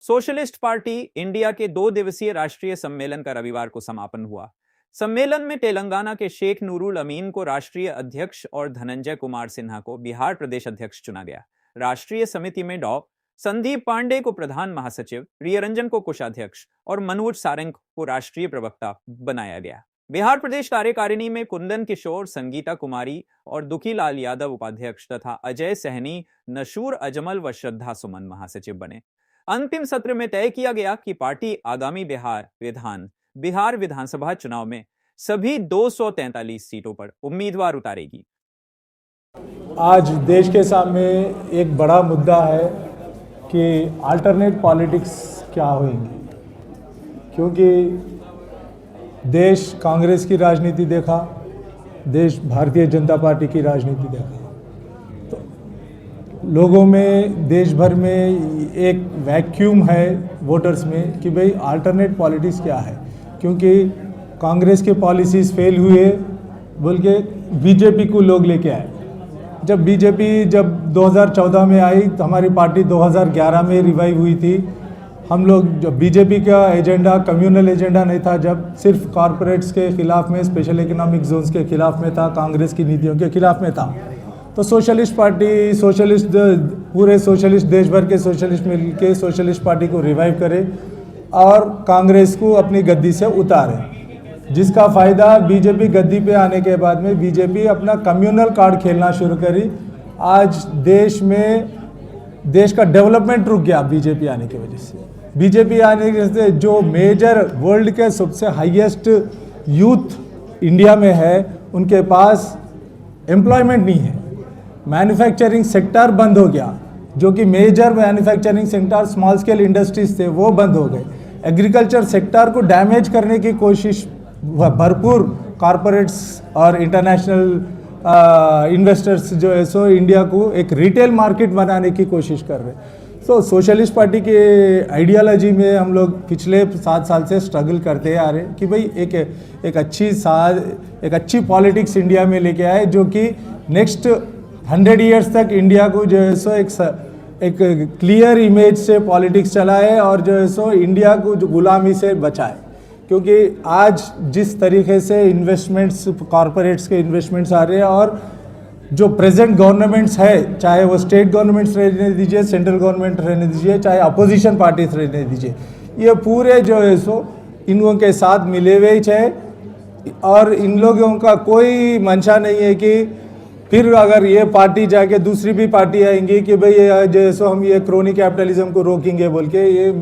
Socialist party India के 2 दिवसीय राष्ट्रीय सम्मेलन का रविवार को समापन हुआ। सम्मेलन में तेलंगाना के शेख नूरुल अमीन को राष्ट्रीय अध्यक्ष और धनंजय कुमार सिन्हा को बिहार प्रदेश अध्यक्ष चुना गया। राष्ट्रीय समिति में डॉ संदीप पांडे को प्रधान महासचिव, रियरंजन को कोषाध्यक्ष और मनोज सारंग को राष्ट्रीय प्रवक्ता बनाया गया। बिहार प्रदेश कार्यकारिणी में कुंदन किशोर, संगीता कुमारी और दुखीलाल यादव उपाध्यक्ष तथा अजय सहनी, नशूर अजमल व श्रद्धा सुमन महासचिव बने। अंतिम सत्र में तय किया गया कि पार्टी आगामी बिहार विधानसभा चुनाव में सभी 243 सीटों पर उम्मीदवार उतारेगी। आज देश के सामने एक बड़ा मुद्दा है कि अल्टरनेट पॉलिटिक्स क्या होंगी, क्योंकि देश कांग्रेस की राजनीति देखा, देश भारतीय जनता पार्टी की राजनीति देखा, तो लोगों में देश भर में एक वैक्यूम है वोटर्स में कि भाई अल्टरनेट पॉलिटिक्स क्या है, क्योंकि कांग्रेस के पॉलिसीज़ फेल हुए बोल के बीजेपी को लोग लेके आए। जब बीजेपी 2014 में आई तो हमारी पार्टी 2011 में रिवाइव हुई थी। हम लोग जब बीजेपी का एजेंडा कम्युनल एजेंडा नहीं था, जब सिर्फ कॉरपोरेट्स के खिलाफ में, स्पेशल इकोनॉमिक जोन्स के खिलाफ में था, कांग्रेस की नीतियों के खिलाफ में था। तो सोशलिस्ट पार्टी, पूरे सोशलिस्ट देश भर के सोशलिस्ट मिल के सोशलिस्ट पार्टी को रिवाइव करे और कांग्रेस को अपनी गद्दी से उतारे, जिसका फ़ायदा बीजेपी गद्दी पे आने के बाद में बीजेपी अपना कम्युनल कार्ड खेलना शुरू करी। आज देश का डेवलपमेंट रुक गया बीजेपी आने की वजह से। बीजेपी आने की वजह से जो मेजर वर्ल्ड के सबसे हाईएस्ट यूथ इंडिया में है, उनके पास एम्प्लॉयमेंट नहीं है। मैन्युफैक्चरिंग सेक्टर बंद हो गया, जो कि major manufacturing sector small scale industries थे वो बंद हो गए। एग्रीकल्चर सेक्टर को डैमेज करने की कोशिश भरपूर कॉरपोरेट्स और इंटरनेशनल इन्वेस्टर्स जो है सो इंडिया को एक रिटेल मार्केट बनाने की कोशिश कर रहे हैं। तो सोशलिस्ट पार्टी के आइडियोलॉजी में हम लोग पिछले 7 साल से स्ट्रगल करते आ रहे कि भाई एक अच्छी पॉलिटिक्स इंडिया में लेके आए, जो कि नेक्स्ट 100 ईयर्स तक इंडिया को जो है सो एक क्लियर इमेज से पॉलिटिक्स चलाए और जो है सो इंडिया को जो गुलामी से बचाए। क्योंकि आज जिस तरीके से इन्वेस्टमेंट्स, कॉरपोरेट्स के इन्वेस्टमेंट्स आ रहे हैं और जो प्रेजेंट गवर्नमेंट्स है, चाहे वो स्टेट गवर्नमेंट्स रहने दीजिए, सेंट्रल गवर्नमेंट रहने दीजिए, चाहे अपोजिशन पार्टीज रहने दीजिए, ये पूरे जो है सो इन लोगों के साथ मिले हुए है और इन लोगों का कोई मंशा नहीं है कि फिर अगर ये पार्टी जाके दूसरी भी पार्टी आएंगी कि भाई जो है सो हम ये क्रोनी कैपिटलिज्म को रोकेंगे बोल के,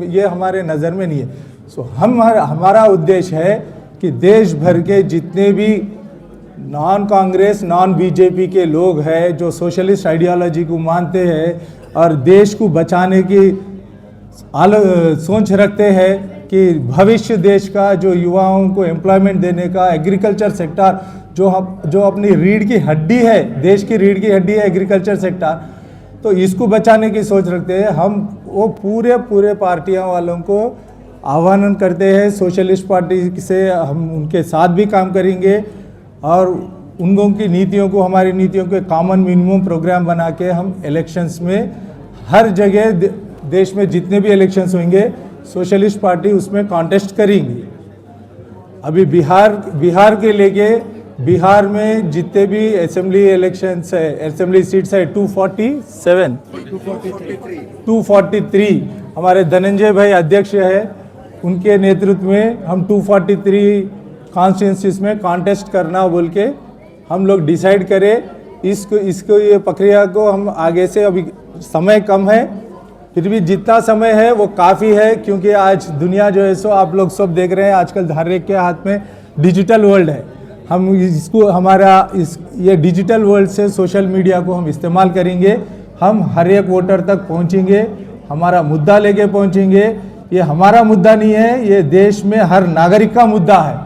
ये हमारे नज़र में नहीं है। सो हमारा उद्देश्य है कि देश भर के जितने भी नॉन कांग्रेस, नॉन बीजेपी के लोग हैं जो सोशलिस्ट आइडियोलॉजी को मानते हैं और देश को बचाने की सोच रखते हैं कि भविष्य देश का, जो युवाओं को एम्प्लॉयमेंट देने का, एग्रीकल्चर सेक्टर जो अपनी रीढ़ की हड्डी है, देश की रीढ़ की हड्डी है एग्रीकल्चर सेक्टर, तो इसको बचाने की सोच रखते हैं। हम वो पूरे पार्टियों वालों को आह्वान करते हैं, सोशलिस्ट पार्टी से हम उनके साथ भी काम करेंगे और उन लोगों की नीतियों को, हमारी नीतियों के कॉमन मिनिमम प्रोग्राम बना के हम इलेक्शंस में हर जगह देश में जितने भी इलेक्शंस होंगे सोशलिस्ट पार्टी उसमें कॉन्टेस्ट करेंगी। अभी बिहार के लेके बिहार में जितने भी असेंबली इलेक्शंस है, असेंबली सीट्स है 243 हमारे धनंजय भाई अध्यक्ष है, उनके नेतृत्व में हम 243 कॉन्स्टिट्यूंसीज में कॉन्टेस्ट करना बोल के हम लोग डिसाइड करें। इसको ये प्रक्रिया को हम आगे से, अभी समय कम है, फिर भी जितना समय है वो काफ़ी है, क्योंकि आज दुनिया जो है सो आप लोग सब देख रहे हैं, आजकल हर एक के हाथ में डिजिटल वर्ल्ड है। हम ये डिजिटल वर्ल्ड से सोशल मीडिया को हम इस्तेमाल करेंगे, हम हर एक वोटर तक पहुंचेंगे, हमारा मुद्दा लेके पहुंचेंगे। ये हमारा मुद्दा नहीं है, ये देश में हर नागरिक का मुद्दा है।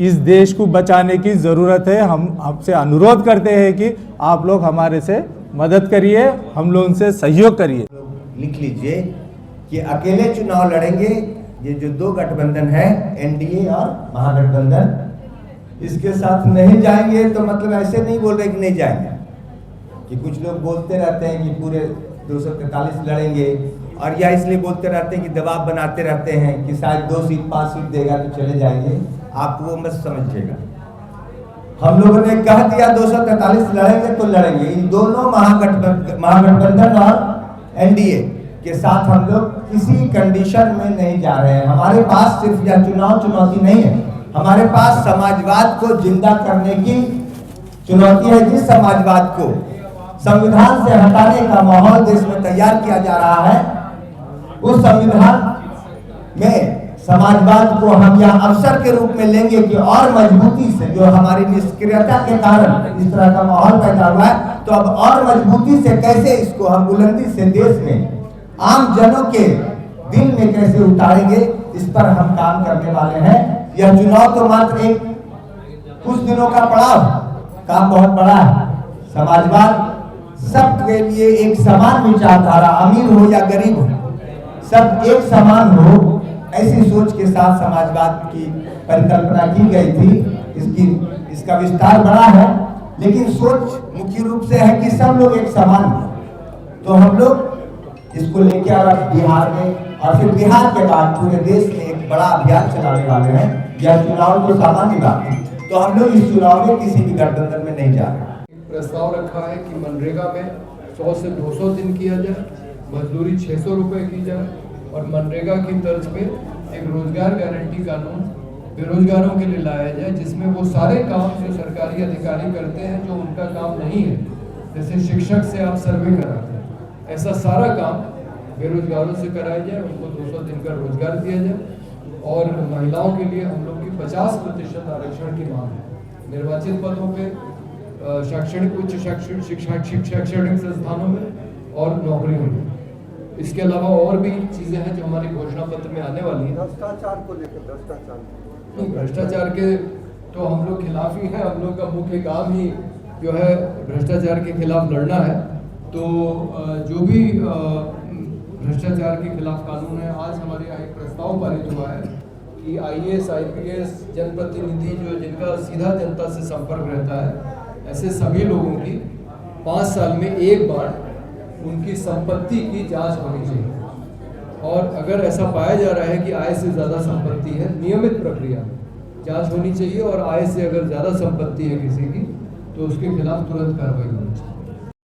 इस देश को बचाने की ज़रूरत है। हम आपसे अनुरोध करते हैं कि आप लोग हमारे से मदद करिए, हम लोग उनसे सहयोग करिए। लिख लीजिए कि अकेले चुनाव लड़ेंगे, ये जो 2 गठबंधन है, एनडीए और महागठबंधन, इसके साथ नहीं जाएंगे। तो मतलब ऐसे नहीं बोल रहे कि नहीं जाएंगे, कि कुछ लोग बोलते रहते हैं कि पूरे 243 लड़ेंगे और यह इसलिए बोलते रहते हैं कि दबाव बनाते रहते हैं कि शायद 2 सीट 5 सीट देगा तो चले जाएंगे। आप वो मत समझिएगा। हम लोगों ने कह दिया 243 लड़ेंगे तो लड़ेंगे। इन दोनों महागठबंधन और एनडीए के साथ हम लोग किसी कंडीशन में नहीं जा रहे हैं। हमारे पास सिर्फ यह चुनाव चुनौती नहीं है, हमारे पास समाजवाद को जिंदा करने की चुनौती है। जिस समाजवाद को संविधान से हटाने का माहौल देश में तैयार किया जा रहा है, उस संविधान में समाजवाद को हम यहाँ अवसर के रूप में लेंगे कि और मजबूती से, जो हमारी निष्क्रियता के कारण इस तरह का माहौल पैदा हुआ है, तो अब और मजबूती से कैसे इसको हम बुलंदी से देश में आम जनों के दिल में कैसे उतारेंगे, इस पर हम काम करने वाले हैं। यह चुनाव तो मात्र एक कुछ दिनों का पड़ाव, काम बहुत बड़ा है। समाजवाद सबके लिए एक समान विचारधारा, अमीर हो या गरीब हो, सब एक समान हो, ऐसी सोच के साथ समाजवाद की परिकल्पना की गई थी। इसका विस्तार बड़ा है, लेकिन सोच मुख्य रूप से है कि सब लोग एक समान हैं। तो हम लोग इसको लेकर अब बिहार में और फिर बिहार के बाद पूरे देश में एक बड़ा अभियान चलाने वाले हैं। यह चुनाव तो सामान्य बात है, तो हम लोग इस चुनाव में किसी भी गठबंधन में नहीं जा रहे। प्रस्ताव रखा है कि मनरेगा में 100 से 200 दिन किया जाए, मजदूरी 600 रुपये की जाए और मनरेगा की तर्ज पे एक रोजगार गारंटी कानून बेरोजगारों के लिए लाया जाए, जिसमें वो सारे काम जो सरकारी अधिकारी करते हैं जो उनका काम नहीं है, जैसे शिक्षक से आप सर्वे कराते हैं, ऐसा सारा काम बेरोजगारों से कराया जाए, उनको 200 दिन का रोजगार दिया जाए। और महिलाओं के लिए हम लोग की 50% आरक्षण की मांग है निर्वाचित पदों पे, शैक्षणिक उच्च शैक्षणिक संस्थानों में और नौकरियों में। इसके अलावा और भी चीजें हैं जो हमारी घोषणा पत्र में आने वाली हैं। भ्रष्टाचार को लेकर भ्रष्टाचार के तो हम लोग खिलाफ ही हैं। हम लोग का मुख्य काम ही जो है भ्रष्टाचार के खिलाफ लड़ना है। तो जो भी भ्रष्टाचार के खिलाफ कानून है, आज हमारे यहाँ एक प्रस्ताव पारित हुआ है कि IAS IPS जनप्रतिनिधि जो जिनका सीधा जनता से संपर्क रहता है, ऐसे सभी लोगों की 5 साल में एक बार उनकी संपत्ति की जांच होनी चाहिए। और अगर ऐसा पाया जा रहा है कि आय से ज़्यादा संपत्ति है, नियमित प्रक्रिया जांच होनी चाहिए। और आय से अगर ज़्यादा संपत्ति है किसी की, तो उसके खिलाफ तुरंत कार्रवाई होनी चाहिए।